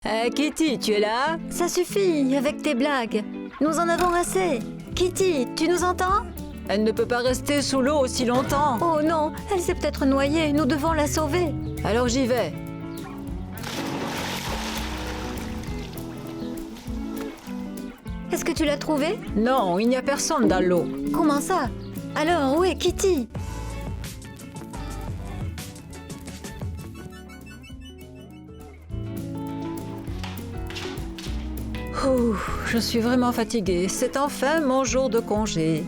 Kitty, tu es là? Ça suffit avec tes blagues. Nous en avons assez. Kitty, tu nous entends? Elle ne peut pas rester sous l'eau aussi longtemps. Oh non, elle s'est peut-être noyée. Nous devons la sauver. Alors j'y vais. Est-ce que tu l'as trouvée? Non, il n'y a personne dans l'eau. Comment ça? Alors, où est Kitty? Ouh, je suis vraiment fatiguée. C'est enfin mon jour de congé.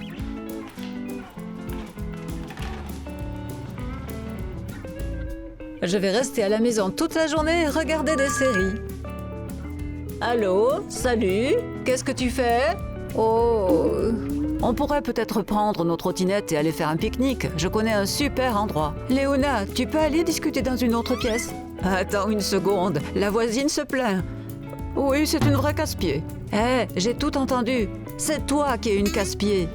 Je vais rester à la maison toute la journée et regarder des séries. Allô? Salut? Qu'est-ce que tu fais? Oh... On pourrait peut-être prendre nos trottinettes et aller faire un pique-nique. Je connais un super endroit. Léona, tu peux aller discuter dans une autre pièce? Attends une seconde, la voisine se plaint. Oui, c'est une vraie casse-pied. Hé, j'ai tout entendu. C'est toi qui es une casse-pied.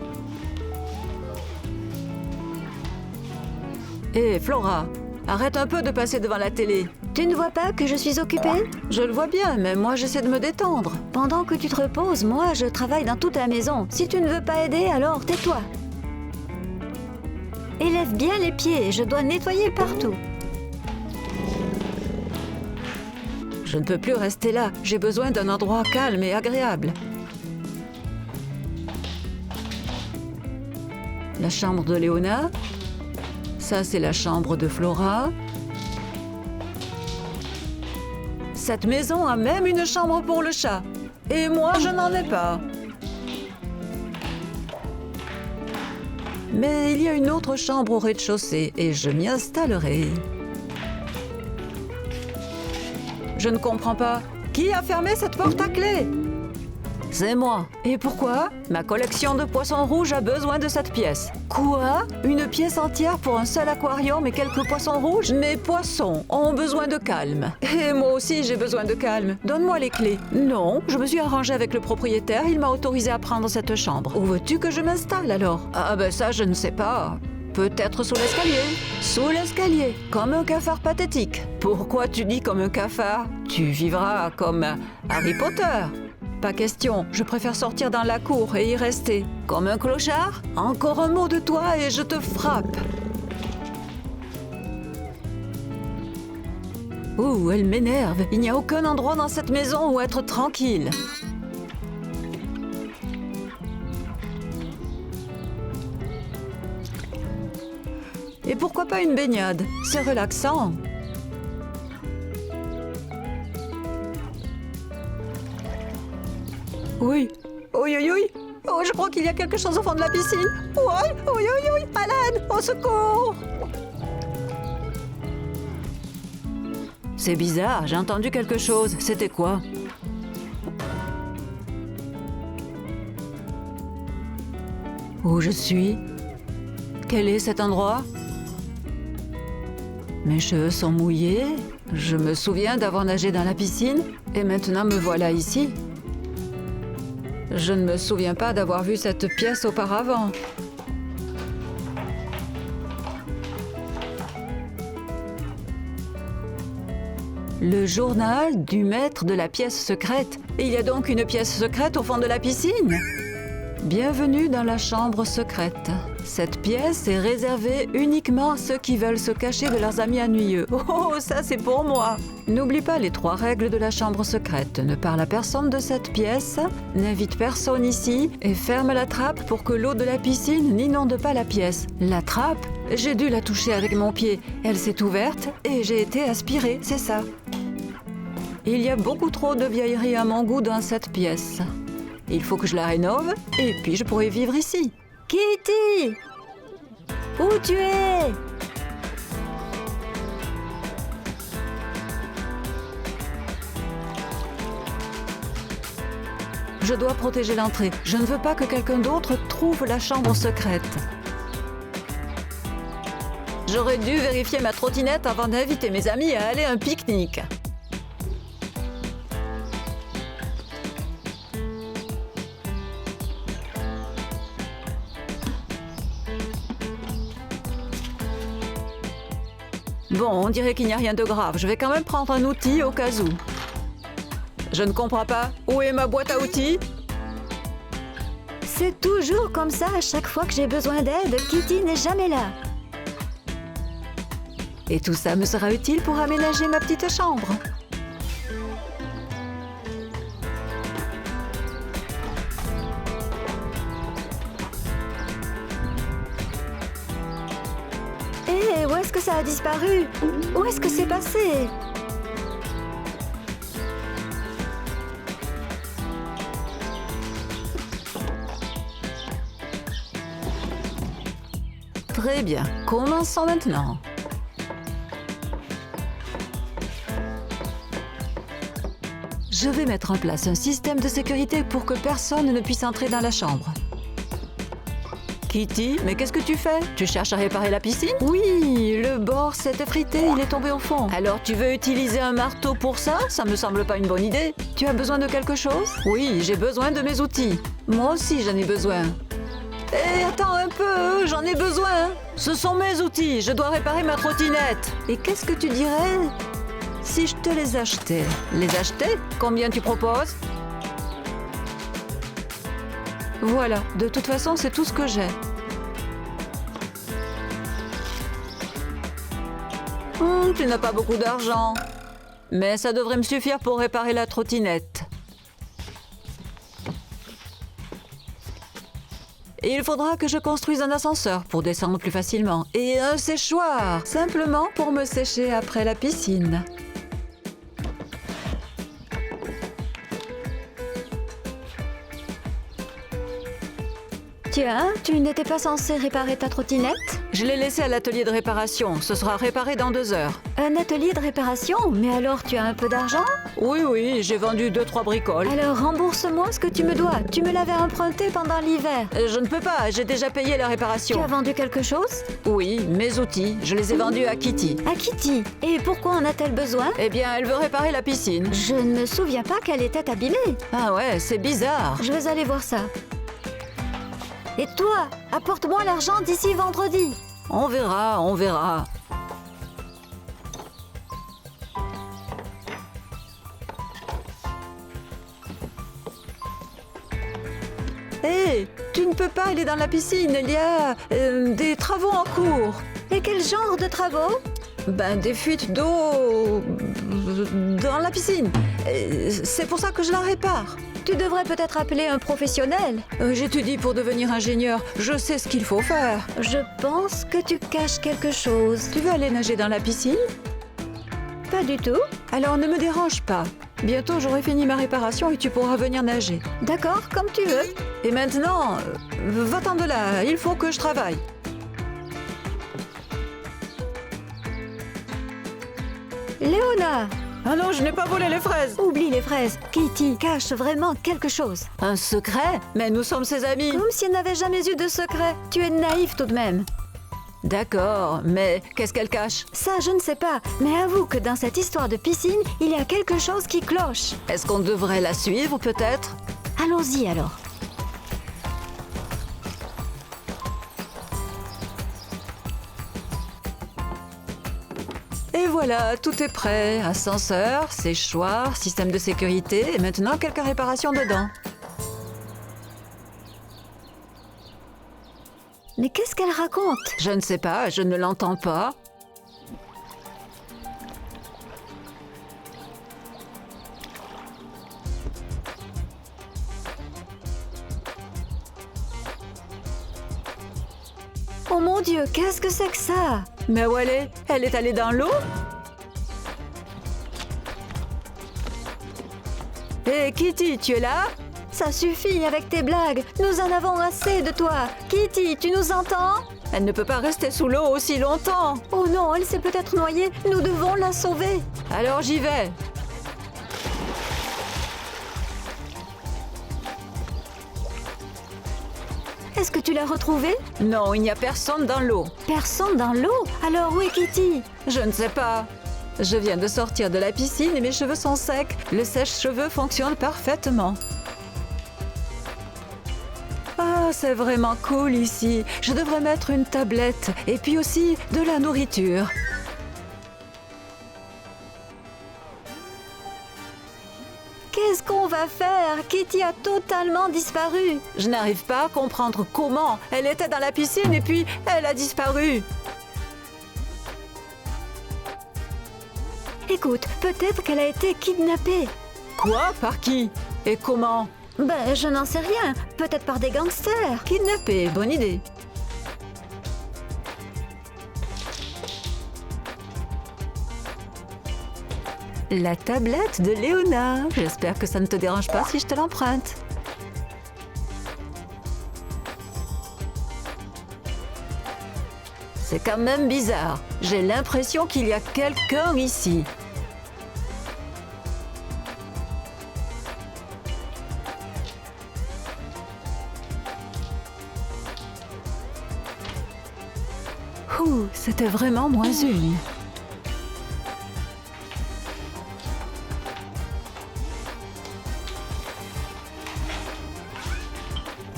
Hé, Flora, arrête un peu de passer devant la télé. Tu ne vois pas que je suis occupée? Je le vois bien, mais moi j'essaie de me détendre. Pendant que tu te reposes, moi je travaille dans toute la maison. Si tu ne veux pas aider, alors tais-toi. Élève bien les pieds, je dois nettoyer partout. Je ne peux plus rester là. J'ai besoin d'un endroit calme et agréable. La chambre de Léona. Ça, c'est la chambre de Flora. Cette maison a même une chambre pour le chat. Et moi, je n'en ai pas. Mais il y a une autre chambre au rez-de-chaussée et je m'y installerai. Je ne comprends pas. Qui a fermé cette porte à clé? C'est moi. Et pourquoi? Ma collection de poissons rouges a besoin de cette pièce. Quoi? Une pièce entière pour un seul aquarium et quelques poissons rouges? Mes poissons ont besoin de calme. Et moi aussi, j'ai besoin de calme. Donne-moi les clés. Non, je me suis arrangée avec le propriétaire. Il m'a autorisé à prendre cette chambre. Où veux-tu que je m'installe alors? Ah ben ça, je ne sais pas. Peut-être sous l'escalier. Sous l'escalier, comme un cafard pathétique. Pourquoi tu dis comme un cafard? Tu vivras comme Harry Potter. Pas question, je préfère sortir dans la cour et y rester. Comme un clochard? Encore un mot de toi et je te frappe. Ouh, elle m'énerve. Il n'y a aucun endroit dans cette maison où être tranquille. Et pourquoi pas une baignade? C'est relaxant. Oui. Oui, oui, oui. Oh, je crois qu'il y a quelque chose au fond de la piscine. Oui, oui, oui, oui. À l'aide, au secours. C'est bizarre, j'ai entendu quelque chose. C'était quoi? Où je suis? Quel est cet endroit? Mes cheveux sont mouillés. Je me souviens d'avoir nagé dans la piscine et maintenant me voilà ici. Je ne me souviens pas d'avoir vu cette pièce auparavant. Le journal du maître de la pièce secrète. Il y a donc une pièce secrète au fond de la piscine? Bienvenue dans la chambre secrète. Cette pièce est réservée uniquement à ceux qui veulent se cacher de leurs amis ennuyeux. Oh, ça c'est pour moi! N'oublie pas les 3 règles de la chambre secrète. Ne parle à personne de cette pièce, n'invite personne ici et ferme la trappe pour que l'eau de la piscine n'inonde pas la pièce. La trappe? J'ai dû la toucher avec mon pied. Elle s'est ouverte et j'ai été aspirée, c'est ça. Il y a beaucoup trop de vieilleries à mon goût dans cette pièce. Il faut que je la rénove et puis je pourrai vivre ici. Kitty! Où tu es? Je dois protéger l'entrée. Je ne veux pas que quelqu'un d'autre trouve la chambre secrète. J'aurais dû vérifier ma trottinette avant d'inviter mes amis à aller à un pique-nique. Bon, on dirait qu'il n'y a rien de grave. Je vais quand même prendre un outil au cas où. Je ne comprends pas. Où est ma boîte à outils? C'est toujours comme ça à chaque fois que j'ai besoin d'aide. Kitty n'est jamais là. Et tout ça me sera utile pour aménager ma petite chambre. Hé, où est-ce que ça a disparu? Où est-ce que c'est passé? Très bien, commençons maintenant. Je vais mettre en place un système de sécurité pour que personne ne puisse entrer dans la chambre. Kitty, mais qu'est-ce que tu fais? Tu cherches à réparer la piscine? Oui, le bord s'est effrité, il est tombé au fond. Alors tu veux utiliser un marteau pour ça? Ça me semble pas une bonne idée. Tu as besoin de quelque chose? Oui, j'ai besoin de mes outils. Moi aussi j'en ai besoin. Hé, attends un peu, j'en ai besoin. Ce sont mes outils, je dois réparer ma trottinette. Et qu'est-ce que tu dirais si je te les achetais? Les acheter? Combien tu proposes? Voilà, de toute façon, c'est tout ce que j'ai. Tu n'as pas beaucoup d'argent. Mais ça devrait me suffire pour réparer la trottinette. Et il faudra que je construise un ascenseur pour descendre plus facilement. Et un séchoir, simplement pour me sécher après la piscine. Tiens, tu n'étais pas censé réparer ta trottinette? Je l'ai laissé à l'atelier de réparation. Ce sera réparé dans 2 heures. Un atelier de réparation? Mais alors tu as un peu d'argent? Oui, j'ai vendu 2-3 bricoles. Alors rembourse-moi ce que tu me dois. Tu me l'avais emprunté pendant l'hiver. Je ne peux pas, j'ai déjà payé la Tu réparation. as vendu quelque chose? Oui, mes outils. Je les ai vendus à Kitty. À Kitty. Et pourquoi en a-t-elle besoin? Eh bien, elle veut réparer la piscine. Je ne me souviens pas qu'elle était abîmée. Ah ouais, c'est bizarre. Je vais aller voir ça. Et toi, apporte-moi l'argent d'ici vendredi. On verra, on verra. Hé, tu ne peux pas aller dans la piscine, il y a des travaux en cours. Et quel genre de travaux? Ben, des fuites d'eau dans la piscine. C'est pour ça que je la répare. Tu devrais peut-être appeler un professionnel. J'étudie pour devenir ingénieur. Je sais ce qu'il faut faire. Je pense que tu caches quelque chose. Tu veux aller nager dans la piscine? Pas du tout. Alors ne me dérange pas. Bientôt j'aurai fini ma réparation et tu pourras venir nager. D'accord, comme tu veux. Et maintenant, va-t'en de là, il faut que je travaille. Léona! Ah non, je n'ai pas volé les fraises. Oublie les fraises. Kitty cache vraiment quelque chose. Un secret? Mais nous sommes ses amis. Comme si elle n'avait jamais eu de secret. Tu es naïf tout de même. D'accord, mais qu'est-ce qu'elle cache? Ça, je ne sais pas. Mais avoue que dans cette histoire de piscine, il y a quelque chose qui cloche. Est-ce qu'on devrait la suivre, peut-être? Allons-y alors. Et voilà, tout est prêt. Ascenseur, séchoir, système de sécurité et maintenant quelques réparations dedans. Mais qu'est-ce qu'elle raconte? Je ne sais pas, je ne l'entends pas. Oh mon Dieu, qu'est-ce que c'est que ça? Mais où elle est? Elle est allée dans l'eau? Hé, Kitty, tu es là? Ça suffit avec tes blagues. Nous en avons assez de toi. Kitty, tu nous entends? Elle ne peut pas rester sous l'eau aussi longtemps. Oh non, elle s'est peut-être noyée. Nous devons la sauver. Alors j'y vais. Est-ce que tu l'as retrouvée? Non, il n'y a personne dans l'eau. Personne dans l'eau? Alors où est Kitty? Je ne sais pas. Je viens de sortir de la piscine et mes cheveux sont secs. Le sèche-cheveux fonctionne parfaitement. Ah, c'est vraiment cool ici. Je devrais mettre une tablette et puis aussi de la nourriture. Qu'est-ce qu'on va faire? Kitty a totalement disparu. Je n'arrive pas à comprendre comment. Elle était dans la piscine et puis elle a disparu. Écoute, peut-être qu'elle a été kidnappée. Quoi? Par qui? Et comment? Ben, je n'en sais rien. Peut-être par des gangsters. Kidnappée, bonne idée. La tablette de Léona. J'espère que ça ne te dérange pas si je te l'emprunte. C'est quand même bizarre. J'ai l'impression qu'il y a quelqu'un ici. Ouh, c'était vraiment moins une.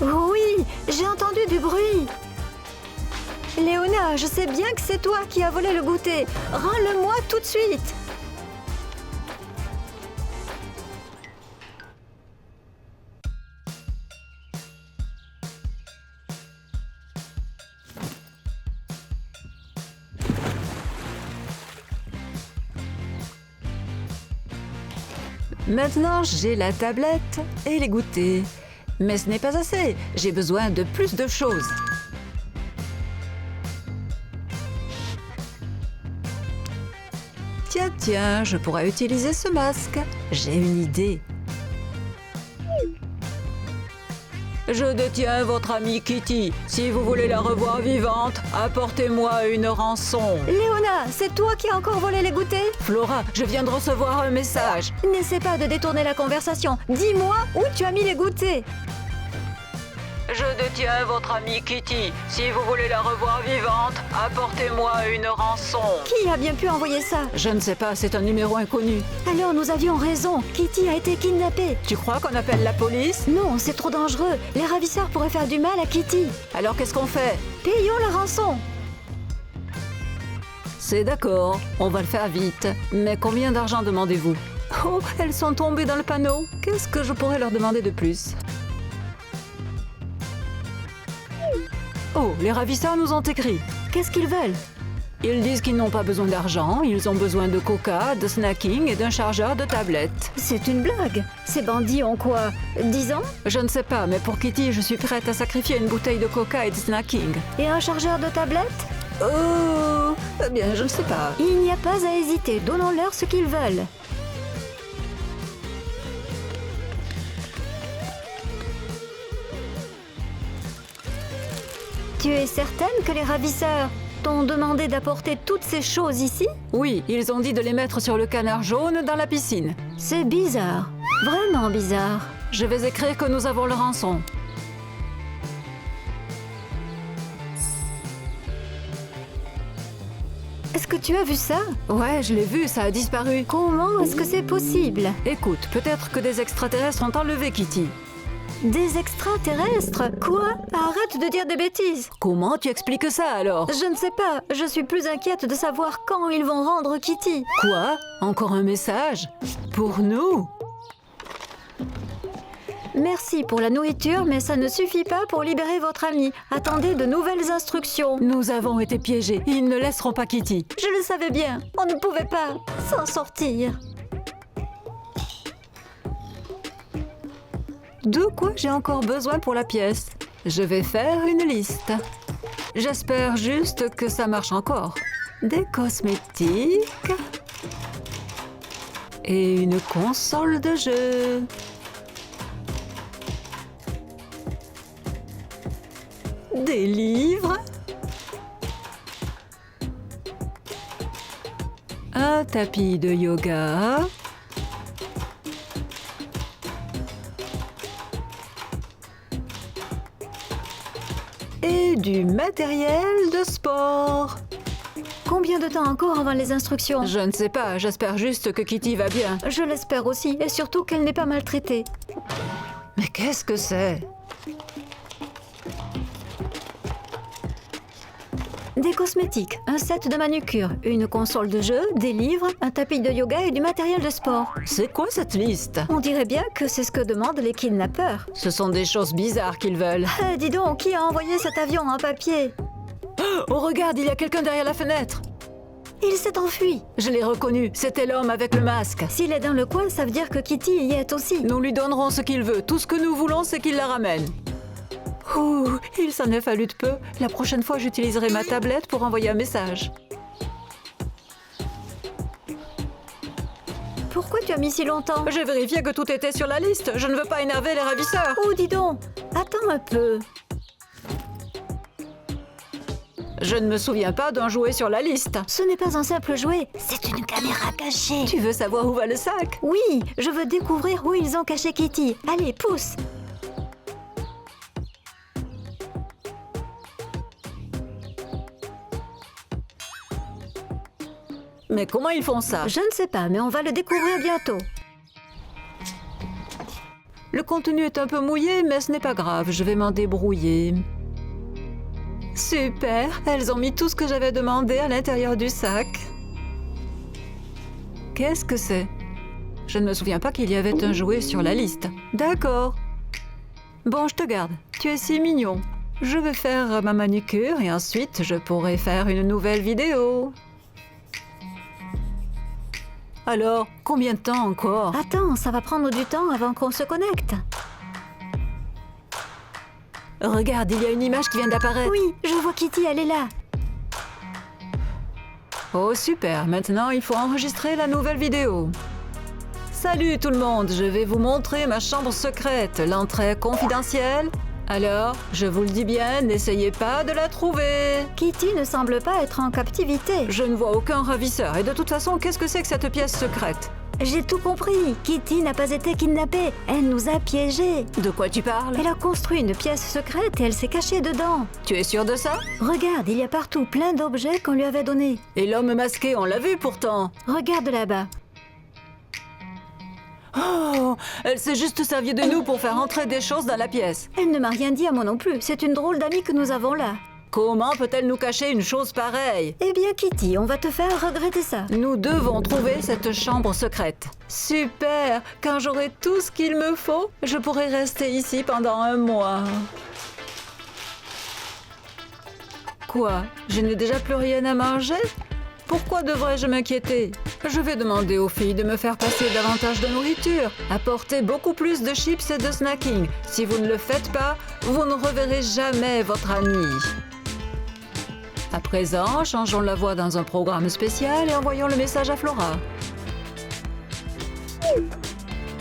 Oui, j'ai entendu du bruit. Léona, je sais bien que c'est toi qui as volé le goûter. Rends-le-moi tout de suite. Maintenant, j'ai la tablette et les goûters. Mais ce n'est pas assez. J'ai besoin de plus de choses. Tiens, je pourrais utiliser ce masque. J'ai une idée. Je détiens votre amie Kitty. Si vous voulez la revoir vivante, apportez-moi une rançon. Léona, c'est toi qui as encore volé les goûters? Flora, je viens de recevoir un message. N'essaie pas de détourner la conversation. Dis-moi où tu as mis les goûters. Je détiens votre amie Kitty. Si vous voulez la revoir vivante, apportez-moi une rançon. Qui a bien pu envoyer ça? Je ne sais pas, c'est un numéro inconnu. Alors nous avions raison. Kitty a été kidnappée. Tu crois qu'on appelle la police? Non, c'est trop dangereux. Les ravisseurs pourraient faire du mal à Kitty. Alors qu'est-ce qu'on fait? Payons la rançon. C'est d'accord, on va le faire vite. Mais combien d'argent demandez-vous? Oh, elles sont tombées dans le panneau. Qu'est-ce que je pourrais leur demander de plus? Oh, les ravisseurs nous ont écrit. Qu'est-ce qu'ils veulent? Ils disent qu'ils n'ont pas besoin d'argent, ils ont besoin de coca, de snacking et d'un chargeur de tablette. C'est une blague. Ces bandits ont quoi? 10 ans? Je ne sais pas, mais pour Kitty, je suis prête à sacrifier une bouteille de coca et de snacking. Et un chargeur de tablette? Oh, eh bien, je ne sais pas. Il n'y a pas à hésiter. Donnons-leur ce qu'ils veulent. Tu es certaine que les ravisseurs t'ont demandé d'apporter toutes ces choses ici? Oui, ils ont dit de les mettre sur le canard jaune dans la piscine. C'est bizarre. Vraiment bizarre. Je vais écrire que nous avons le rançon. Est-ce que tu as vu ça? Ouais, je l'ai vu, ça a disparu. Comment est-ce que c'est possible? Écoute, peut-être que des extraterrestres ont enlevé Kitty. Des extraterrestres? Quoi? Arrête de dire des bêtises. Comment tu expliques ça alors? Je ne sais pas. Je suis plus inquiète de savoir quand ils vont rendre Kitty. Quoi? Encore un message? Pour nous? Merci pour la nourriture, mais ça ne suffit pas pour libérer votre ami. Attendez de nouvelles instructions. Nous avons été piégés. Ils ne laisseront pas Kitty. Je le savais bien. On ne pouvait pas s'en sortir. De quoi j'ai encore besoin pour la pièce? Je vais faire une liste. J'espère juste que ça marche encore. Des cosmétiques. Et une console de jeu. Des livres. Un tapis de yoga. Et du matériel de sport. Combien de temps encore avant les instructions? Je ne sais pas, j'espère juste que Kitty va bien. Je l'espère aussi, et surtout qu'elle n'est pas maltraitée. Mais qu'est-ce que c'est? Des cosmétiques, un set de manucure, une console de jeu, des livres, un tapis de yoga et du matériel de sport. C'est quoi cette liste? On dirait bien que c'est ce que demandent les kidnappeurs. Ce sont des choses bizarres qu'ils veulent. Dis donc, qui a envoyé cet avion en papier? Oh, regarde, il y a quelqu'un derrière la fenêtre. Il s'est enfui. Je l'ai reconnu, c'était l'homme avec le masque. S'il est dans le coin, ça veut dire que Kitty y est aussi. Nous lui donnerons ce qu'il veut. Tout ce que nous voulons, c'est qu'il la ramène. Ouh, il s'en est fallu de peu. La prochaine fois, j'utiliserai ma tablette pour envoyer un message. Pourquoi tu as mis si longtemps? J'ai vérifié que tout était sur la liste. Je ne veux pas énerver les ravisseurs. Oh, dis donc, attends un peu. Je ne me souviens pas d'un jouet sur la liste. Ce n'est pas un simple jouet, c'est une caméra cachée. Tu veux savoir où va le sac? Oui, je veux découvrir où ils ont caché Kitty. Allez, pousse. Mais comment ils font ça? Je ne sais pas, mais on va le découvrir bientôt. Le contenu est un peu mouillé, mais ce n'est pas grave. Je vais m'en débrouiller. Super, elles ont mis tout ce que j'avais demandé à l'intérieur du sac. Qu'est-ce que c'est? Je ne me souviens pas qu'il y avait un jouet sur la liste. D'accord. Bon, je te garde. Tu es si mignon. Je vais faire ma manucure et ensuite je pourrai faire une nouvelle vidéo. Alors, combien de temps encore? Attends, ça va prendre du temps avant qu'on se connecte. Regarde, il y a une image qui vient d'apparaître. Oui, je vois Kitty, elle est là. Oh super, maintenant il faut enregistrer la nouvelle vidéo. Salut tout le monde, je vais vous montrer ma chambre secrète. L'entrée est confidentielle. Alors, je vous le dis bien, n'essayez pas de la trouver. Kitty ne semble pas être en captivité. Je ne vois aucun ravisseur. Et de toute façon, qu'est-ce que c'est que cette pièce secrète? J'ai tout compris. Kitty n'a pas été kidnappée. Elle nous a piégés. De quoi tu parles? Elle a construit une pièce secrète et elle s'est cachée dedans. Tu es sûr de ça? Regarde, il y a partout plein d'objets qu'on lui avait donnés. Et l'homme masqué, on l'a vu pourtant. Regarde là-bas. Oh, elle s'est juste servie de nous pour faire entrer des choses dans la pièce. Elle ne m'a rien dit à moi non plus. C'est une drôle d'amie que nous avons là. Comment peut-elle nous cacher une chose pareille? Eh bien, Kitty, on va te faire regretter ça. Nous devons trouver cette chambre secrète. Super! Quand j'aurai tout ce qu'il me faut, je pourrai rester ici pendant un mois. Quoi? Je n'ai déjà plus rien à manger? Pourquoi devrais-je m'inquiéter? Je vais demander aux filles de me faire passer davantage de nourriture, apporter beaucoup plus de chips et de snacking. Si vous ne le faites pas, vous ne reverrez jamais votre ami. À présent, changeons la voix dans un programme spécial et envoyons le message à Flora.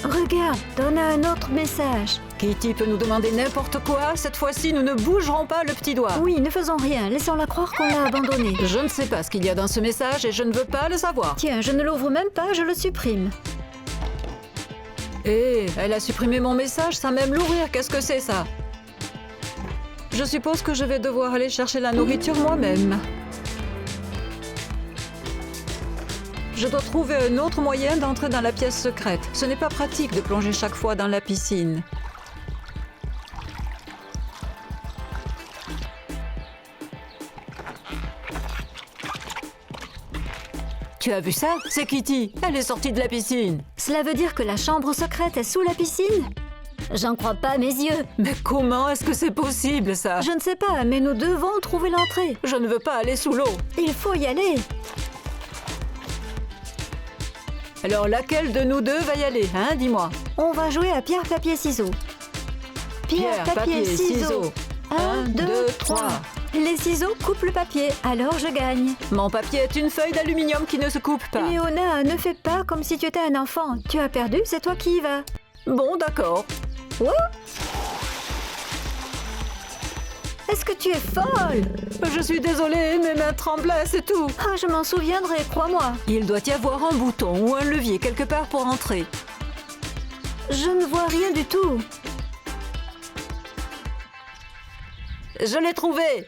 Regarde, on a un autre message. Kitty peut nous demander n'importe quoi. Cette fois-ci, nous ne bougerons pas le petit doigt. Oui, ne faisons rien. Laissons-la croire qu'on l'a abandonnée. Je ne sais pas ce qu'il y a dans ce message et je ne veux pas le savoir. Tiens, je ne l'ouvre même pas, je le supprime. Hé, elle a supprimé mon message sans même l'ouvrir. Qu'est-ce que c'est ça? Je suppose que je vais devoir aller chercher la nourriture moi-même. Je dois trouver un autre moyen d'entrer dans la pièce secrète. Ce n'est pas pratique de plonger chaque fois dans la piscine. Tu as vu ça? C'est Kitty. Elle est sortie de la piscine. Cela veut dire que la chambre secrète est sous la piscine? J'en crois pas mes yeux. Mais comment est-ce que c'est possible, ça? Je ne sais pas, mais nous devons trouver l'entrée. Je ne veux pas aller sous l'eau. Il faut y aller. Alors, laquelle de nous deux va y aller, hein? Dis-moi. On va jouer à pierre, papier, ciseaux. Pierre, papier, ciseaux. 1, 2, 3. Les ciseaux coupent le papier, alors je gagne. Mon papier est une feuille d'aluminium qui ne se coupe pas. Léona, ne fais pas comme si tu étais un enfant. Tu as perdu, c'est toi qui y vas. Bon, d'accord. Oh! Est-ce que tu es folle? Je suis désolée, mes mains tremblaient, c'est tout. Ah, je m'en souviendrai, crois-moi. Il doit y avoir un bouton ou un levier quelque part pour entrer. Je ne vois rien du tout. Je l'ai trouvé.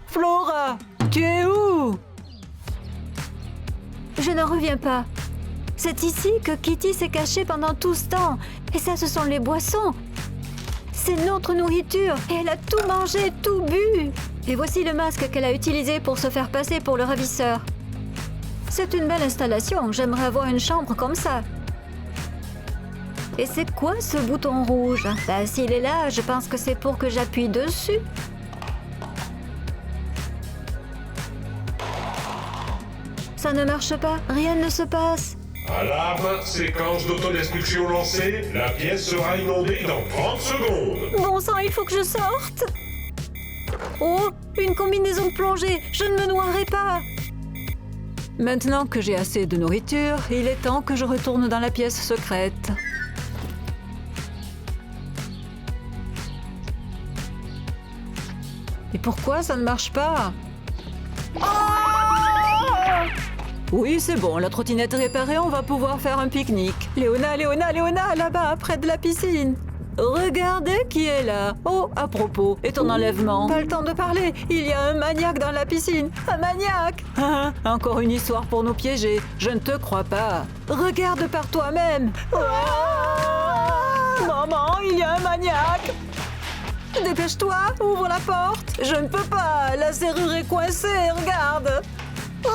Flora, tu es où? Je ne reviens pas. C'est ici que Kitty s'est cachée pendant tout ce temps. Et ça, ce sont les boissons. C'est notre nourriture. Et elle a tout mangé, tout bu. Et voici le masque qu'elle a utilisé pour se faire passer pour le ravisseur. C'est une belle installation, j'aimerais avoir une chambre comme ça. Et c'est quoi ce bouton rouge? Bah, s'il est là, je pense que c'est pour que j'appuie dessus. Ça ne marche pas, rien ne se passe. Alarme, séquence d'autodestruction lancée, la pièce sera inondée dans 30 secondes. Bon sang, il faut que je sorte. Oh, une combinaison de plongée, je ne me noierai pas. Maintenant que j'ai assez de nourriture, il est temps que je retourne dans la pièce secrète. Et pourquoi ça ne marche pas? Oui, c'est bon, la trottinette est réparée, on va pouvoir faire un pique-nique. Léona, Léona, Léona, là-bas, près de la piscine. Regardez qui est là. Oh, à propos, et ton enlèvement? Pas le temps de parler, il y a un maniaque dans la piscine. Un maniaque! Ah, encore une histoire pour nous piéger. Je ne te crois pas. Regarde par toi-même. Ah, maman, il y a un maniaque. Dépêche-toi, ouvre la porte. Je ne peux pas, la serrure est coincée, regarde. Oh.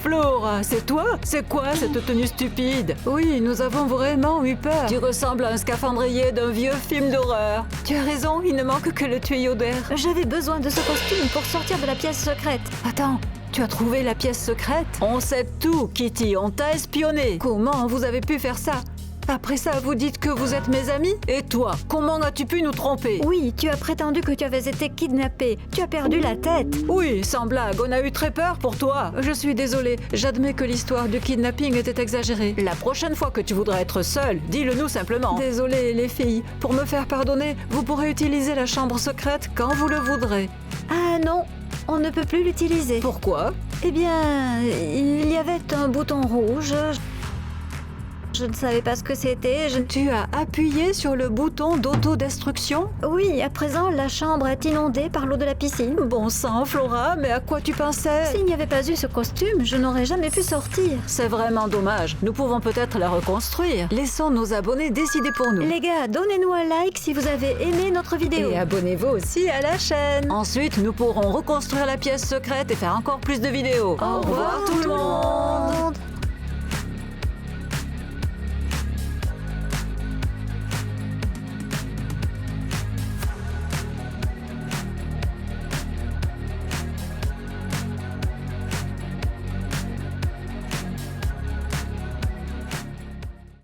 Flora, c'est toi? C'est quoi cette tenue stupide? Oui, nous avons vraiment eu peur. Tu ressembles à un scaphandrier d'un vieux film d'horreur. Tu as raison, il ne manque que le tuyau d'air. J'avais besoin de ce costume pour sortir de la pièce secrète. Attends, tu as trouvé la pièce secrète? On sait tout, Kitty, on t'a espionné. Comment vous avez pu faire ça? Après ça, vous dites que vous êtes mes amis? Et toi, comment as-tu pu nous tromper? Oui, tu as prétendu que tu avais été kidnappée. Tu as perdu la tête. Oui, sans blague, on a eu très peur pour toi. Je suis désolée, j'admets que l'histoire du kidnapping était exagérée. La prochaine fois que tu voudras être seule, dis-le nous simplement. Désolée, les filles, pour me faire pardonner, vous pourrez utiliser la chambre secrète quand vous le voudrez. Ah non, on ne peut plus l'utiliser. Pourquoi? Eh bien, il y avait un bouton rouge. Je ne savais pas ce que c'était. Tu as appuyé sur le bouton d'autodestruction? Oui, à présent, la chambre est inondée par l'eau de la piscine. Bon sang, Flora, mais à quoi tu pensais? S'il n'y avait pas eu ce costume, je n'aurais jamais pu sortir. C'est vraiment dommage. Nous pouvons peut-être la reconstruire. Laissons nos abonnés décider pour nous. Les gars, donnez-nous un like si vous avez aimé notre vidéo. Et abonnez-vous aussi à la chaîne. Ensuite, nous pourrons reconstruire la pièce secrète et faire encore plus de vidéos. Au revoir tout le monde.